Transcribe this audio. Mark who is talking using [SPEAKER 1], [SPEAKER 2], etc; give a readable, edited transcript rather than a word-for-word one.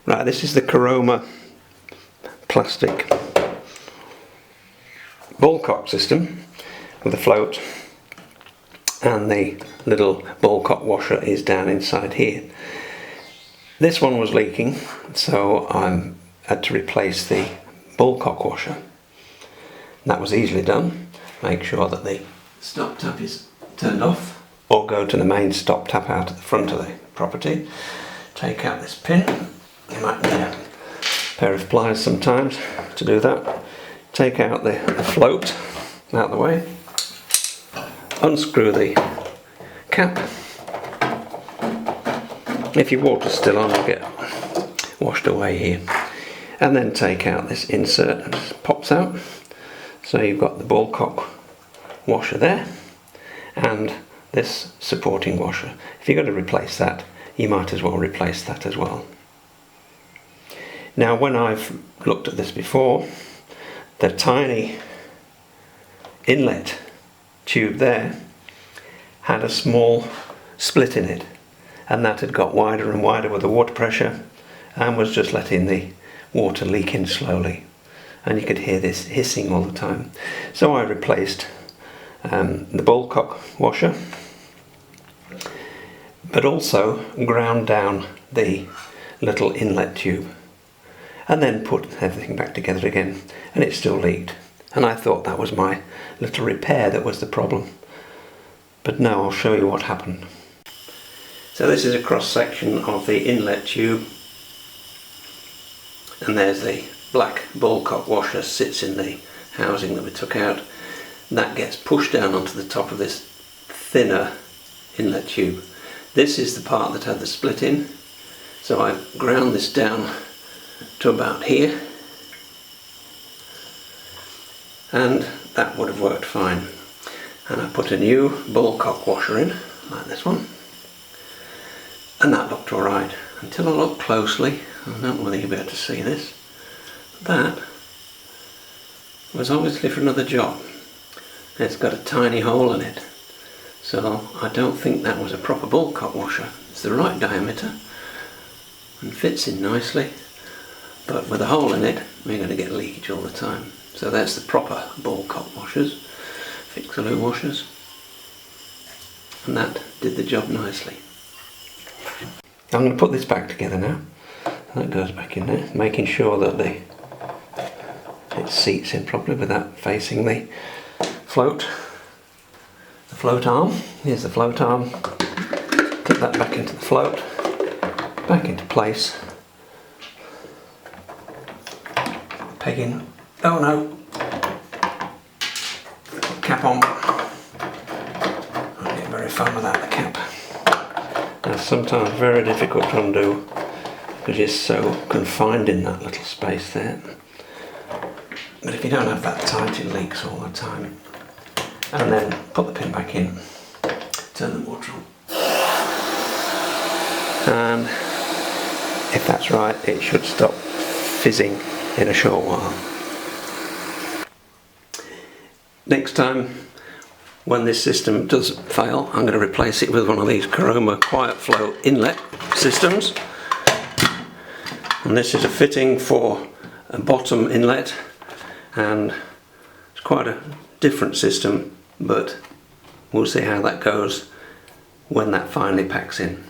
[SPEAKER 1] Right, this is the Caroma plastic Ballcock system with a float, and the little Ballcock washer is down inside here. This one was leaking, so I had to replace the Ballcock washer. That was easily done. Make sure that the stop tap is turned off, or go to the main stop tap out at the front of the property. Take out this pin. You might need a pair of pliers sometimes to do that. Take out the float out of the way. Unscrew the cap. If your water's still on, it'll get washed away here. And then take out this insert, and it pops out. So you've got the Ballcock washer there and this supporting washer. If you're going to replace that, you might as well replace that as well. Now, when I've looked at this before, the tiny inlet tube there had a small split in it, and that had got wider and wider with the water pressure and was just letting the water leak in slowly, and you could hear this hissing all the time. So I replaced the Ballcock washer, but also ground down the little inlet tube, and then put everything back together again, and it still leaked. And I thought that was my little repair that was the problem. But now I'll show you what happened. So this is a cross section of the inlet tube, and there's the black Ballcock washer sits in the housing that we took out. That gets pushed down onto the top of this thinner inlet tube. This is the part that had the split in, so I ground this down to about here, and that would have worked fine. And I put a new Ballcock washer in, like this one, and that looked alright until I looked closely. I don't know whether you'll be able to see this. That was obviously for another job. It's got a tiny hole in it, so I don't think that was a proper Ballcock washer. It's the right diameter and fits in nicely, but with a hole in it we're going to get leakage all the time. So that's the proper Ballcock washers, Fixaloo washers, and that did the job nicely. I'm going to put this back together now. That goes back in there, making sure that it seats in properly without facing the float arm. Here's the float arm. Clip that back into the float, back into place. Pegging. Oh no! Cap on. I get very fun without the cap. That's sometimes very difficult to undo because you're so confined in that little space there. But if you don't have that tight, it leaks all the time. And then put the pin back in, turn the water on. And if that's right, it should stop fizzing in a short while. Next time, when this system does fail, I'm going to replace it with one of these Caroma Quiet Flow inlet systems. And this is a fitting for a bottom inlet, and it's quite a different system, but we'll see how that goes when that finally packs in.